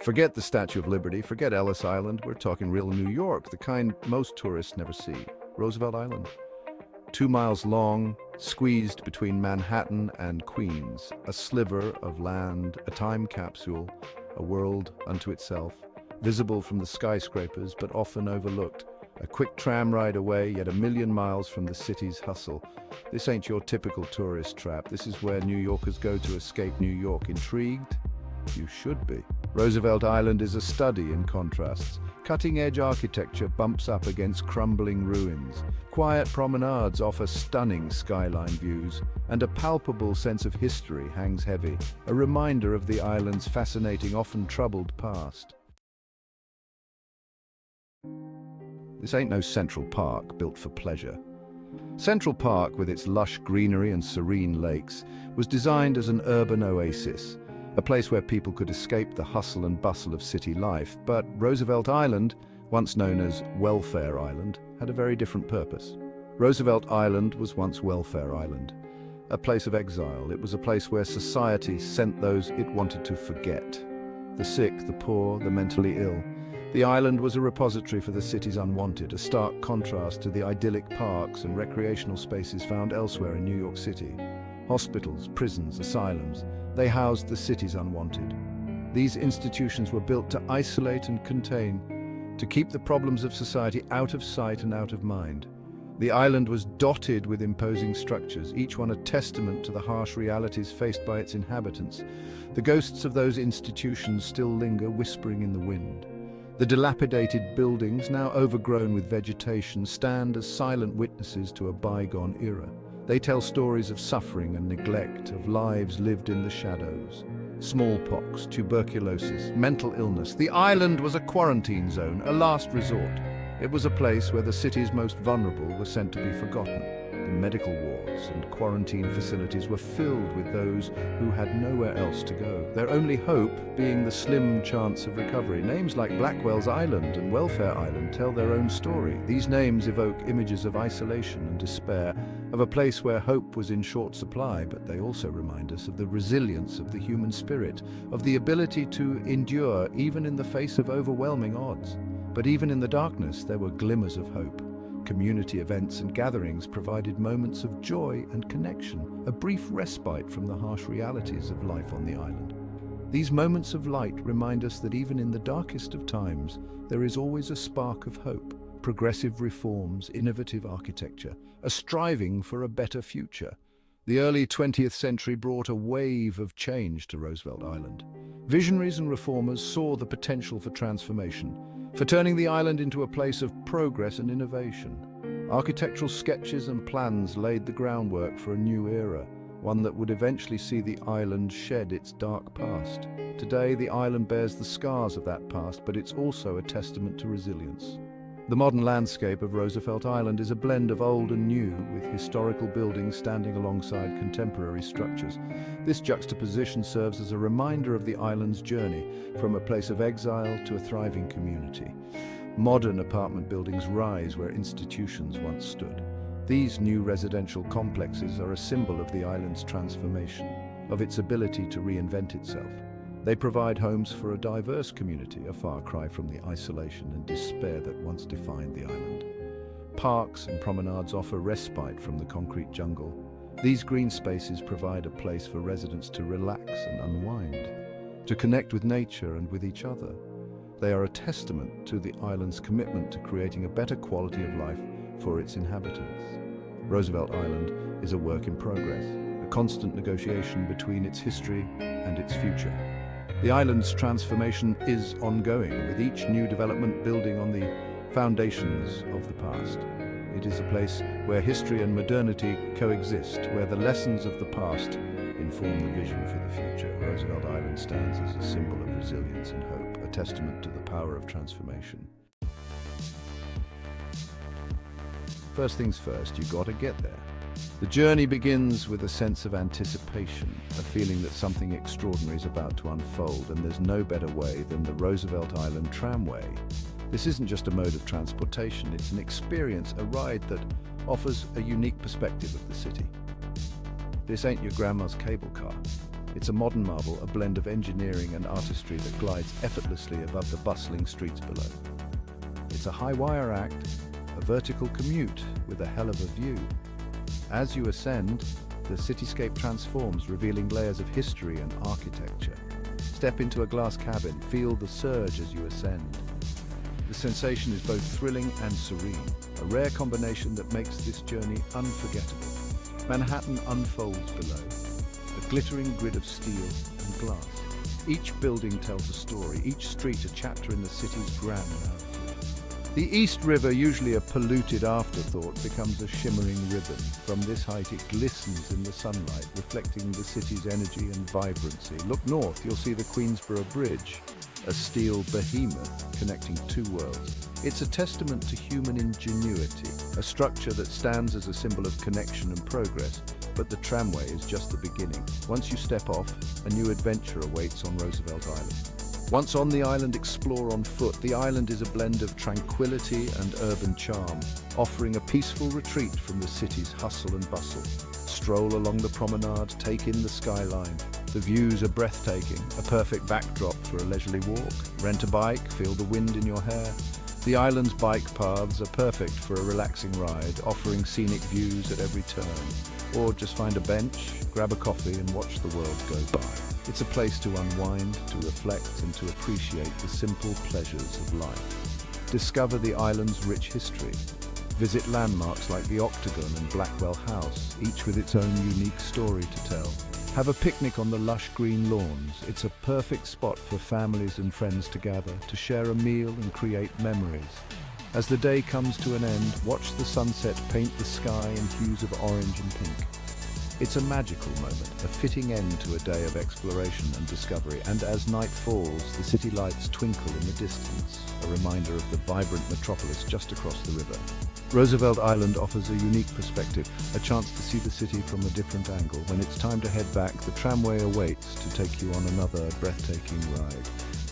Forget the Statue of Liberty, forget Ellis Island, we're talking real New York, the kind most tourists never see. Roosevelt Island. 2 miles long, squeezed between Manhattan and Queens, a sliver of land, a time capsule, a world unto itself, visible from the skyscrapers but often overlooked. A quick tram ride away, yet a million miles from the city's hustle. This ain't your typical tourist trap. This is where New Yorkers go to escape New York. Intrigued? You should be. Roosevelt Island is a study in contrasts. Cutting-edge architecture bumps up against crumbling ruins. Quiet promenades offer stunning skyline views, and a palpable sense of history hangs heavy, a reminder of the island's fascinating, often troubled past. This ain't no Central Park built for pleasure. Central Park, with its lush greenery and serene lakes, was designed as an urban oasis, a place where people could escape the hustle and bustle of city life. But Roosevelt Island, once known as Welfare Island, had a very different purpose. Roosevelt Island was once Welfare Island, a place of exile. It was a place where society sent those it wanted to forget. The sick, the poor, the mentally ill. The island was a repository for the city's unwanted, a stark contrast to the idyllic parks and recreational spaces found elsewhere in New York City. Hospitals, prisons, asylums, they housed the city's unwanted. These institutions were built to isolate and contain, to keep the problems of society out of sight and out of mind. The island was dotted with imposing structures, each one a testament to the harsh realities faced by its inhabitants. The ghosts of those institutions still linger, whispering in the wind. The dilapidated buildings, now overgrown with vegetation, stand as silent witnesses to a bygone era. They tell stories of suffering and neglect, of lives lived in the shadows. Smallpox, tuberculosis, mental illness. The island was a quarantine zone, a last resort. It was a place where the city's most vulnerable were sent to be forgotten. The medical wards and quarantine facilities were filled with those who had nowhere else to go, their only hope being the slim chance of recovery. Names like Blackwell's Island and Welfare Island tell their own story. These names evoke images of isolation and despair, of a place where hope was in short supply, but they also remind us of the resilience of the human spirit, of the ability to endure even in the face of overwhelming odds. But even in the darkness, there were glimmers of hope. Community events and gatherings provided moments of joy and connection, a brief respite from the harsh realities of life on the island. These moments of light remind us that even in the darkest of times, there is always a spark of hope, progressive reforms, innovative architecture, a striving for a better future. The early 20th century brought a wave of change to Roosevelt Island. Visionaries and reformers saw the potential for transformation, for turning the island into a place of progress and innovation. Architectural sketches and plans laid the groundwork for a new era, one that would eventually see the island shed its dark past. Today, the island bears the scars of that past, but it's also a testament to resilience. The modern landscape of Roosevelt Island is a blend of old and new, with historical buildings standing alongside contemporary structures. This juxtaposition serves as a reminder of the island's journey from a place of exile to a thriving community. Modern apartment buildings rise where institutions once stood. These new residential complexes are a symbol of the island's transformation, of its ability to reinvent itself. They provide homes for a diverse community, a far cry from the isolation and despair that once defined the island. Parks and promenades offer respite from the concrete jungle. These green spaces provide a place for residents to relax and unwind, to connect with nature and with each other. They are a testament to the island's commitment to creating a better quality of life for its inhabitants. Roosevelt Island is a work in progress, a constant negotiation between its history and its future. The island's transformation is ongoing, with each new development building on the foundations of the past. It is a place where history and modernity coexist, where the lessons of the past inform the vision for the future. Roosevelt Island stands as a symbol of resilience and hope, a testament to the power of transformation. First things first, you gotta get there. The journey begins with a sense of anticipation, a feeling that something extraordinary is about to unfold, and there's no better way than the Roosevelt Island Tramway. This isn't just a mode of transportation, it's an experience, a ride that offers a unique perspective of the city. This ain't your grandma's cable car. It's a modern marvel, a blend of engineering and artistry that glides effortlessly above the bustling streets below. It's a high-wire act, a vertical commute with a hell of a view. As you ascend, the cityscape transforms, revealing layers of history and architecture. Step into a glass cabin, feel the surge as you ascend. The sensation is both thrilling and serene, a rare combination that makes this journey unforgettable. Manhattan unfolds below, a glittering grid of steel and glass. Each building tells a story, each street a chapter in the city's grand narrative. The East River, usually a polluted afterthought, becomes a shimmering ribbon. From this height it glistens in the sunlight, reflecting the city's energy and vibrancy. Look north, you'll see the Queensboro Bridge, a steel behemoth connecting two worlds. It's a testament to human ingenuity, a structure that stands as a symbol of connection and progress. But the tramway is just the beginning. Once you step off, a new adventure awaits on Roosevelt Island. Once on the island, explore on foot. The island is a blend of tranquility and urban charm, offering a peaceful retreat from the city's hustle and bustle. Stroll along the promenade, take in the skyline. The views are breathtaking, a perfect backdrop for a leisurely walk. Rent a bike, feel the wind in your hair. The island's bike paths are perfect for a relaxing ride, offering scenic views at every turn. Or just find a bench, grab a coffee and watch the world go by. It's a place to unwind, to reflect and to appreciate the simple pleasures of life. Discover the island's rich history. Visit landmarks like the Octagon and Blackwell House, each with its own unique story to tell. Have a picnic on the lush green lawns. It's a perfect spot for families and friends to gather, to share a meal and create memories. As the day comes to an end, watch the sunset paint the sky in hues of orange and pink. It's a magical moment, a fitting end to a day of exploration and discovery, and as night falls, the city lights twinkle in the distance, a reminder of the vibrant metropolis just across the river. Roosevelt Island offers a unique perspective, a chance to see the city from a different angle. When it's time to head back, the tramway awaits to take you on another breathtaking ride.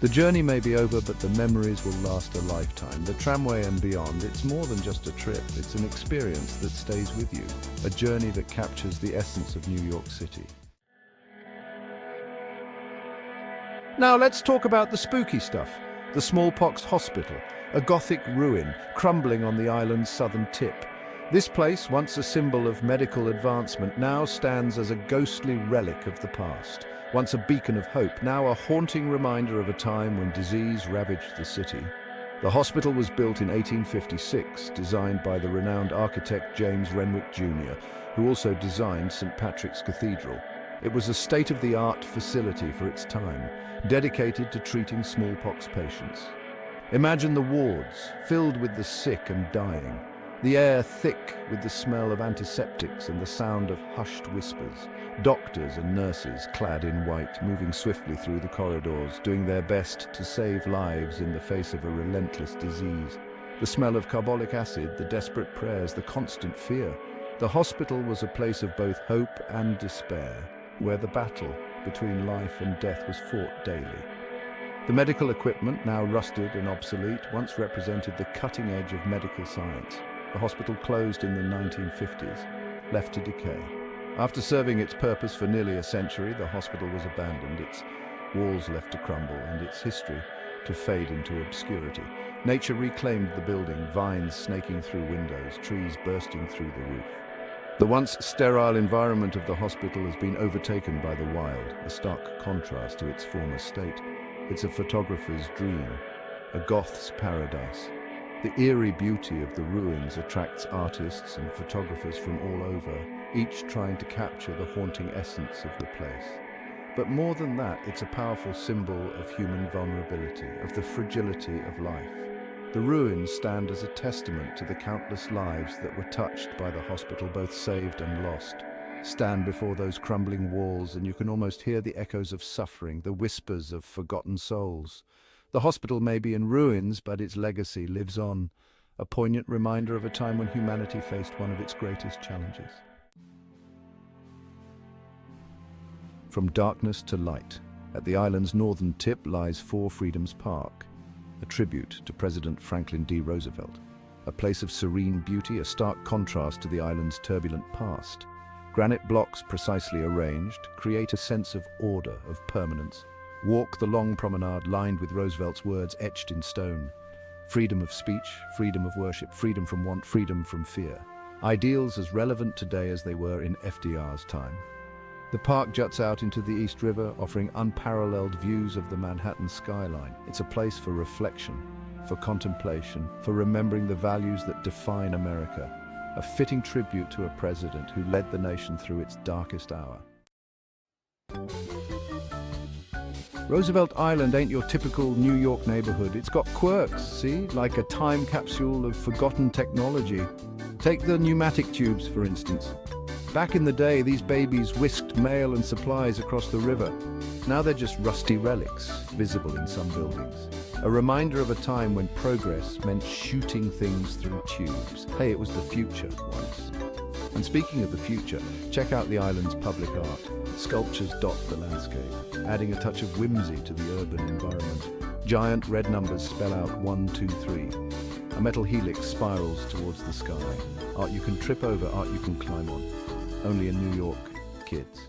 The journey may be over, but the memories will last a lifetime. The Tramway and Beyond, it's more than just a trip, it's an experience that stays with you, a journey that captures the essence of New York City. Now let's talk about the spooky stuff. The Smallpox Hospital, a Gothic ruin crumbling on the island's southern tip. This place, once a symbol of medical advancement, now stands as a ghostly relic of the past. Once a beacon of hope, now a haunting reminder of a time when disease ravaged the city. The hospital was built in 1856, designed by the renowned architect James Renwick Jr., who also designed St. Patrick's Cathedral. It was a state-of-the-art facility for its time, dedicated to treating smallpox patients. Imagine the wards, filled with the sick and dying, the air thick with the smell of antiseptics and the sound of hushed whispers. Doctors and nurses, clad in white, moving swiftly through the corridors, doing their best to save lives in the face of a relentless disease. The smell of carbolic acid, the desperate prayers, the constant fear. The hospital was a place of both hope and despair, where the battle between life and death was fought daily. The medical equipment, now rusted and obsolete, once represented the cutting edge of medical science. The hospital closed in the 1950s, left to decay. After serving its purpose for nearly a century, the hospital was abandoned, its walls left to crumble and its history to fade into obscurity. Nature reclaimed the building, vines snaking through windows, trees bursting through the roof. The once sterile environment of the hospital has been overtaken by the wild, a stark contrast to its former state. It's a photographer's dream, a goth's paradise. The eerie beauty of the ruins attracts artists and photographers from all over, each trying to capture the haunting essence of the place. But more than that, it's a powerful symbol of human vulnerability, of the fragility of life. The ruins stand as a testament to the countless lives that were touched by the hospital, both saved and lost. Stand before those crumbling walls and you can almost hear the echoes of suffering, the whispers of forgotten souls. The hospital may be in ruins, but its legacy lives on, a poignant reminder of a time when humanity faced one of its greatest challenges. From darkness to light, at the island's northern tip lies Four Freedoms Park, a tribute to President Franklin D. Roosevelt, a place of serene beauty, a stark contrast to the island's turbulent past. Granite blocks precisely arranged create a sense of order, of permanence. Walk the long promenade lined with Roosevelt's words etched in stone. Freedom of speech, freedom of worship, freedom from want, freedom from fear. Ideals as relevant today as they were in FDR's time. The park juts out into the East River, offering unparalleled views of the Manhattan skyline. It's a place for reflection, for contemplation, for remembering the values that define America. A fitting tribute to a president who led the nation through its darkest hour. Roosevelt Island ain't your typical New York neighborhood. It's got quirks, see? Like a time capsule of forgotten technology. Take the pneumatic tubes, for instance. Back in the day, these babies whisked mail and supplies across the river. Now they're just rusty relics, visible in some buildings. A reminder of a time when progress meant shooting things through tubes. Hey, it was the future once. And speaking of the future, check out the island's public art. Sculptures dot the landscape, adding a touch of whimsy to the urban environment. Giant red numbers spell out 1, 2, 3. A metal helix spirals towards the sky. Art you can trip over, art you can climb on. Only in New York, kids.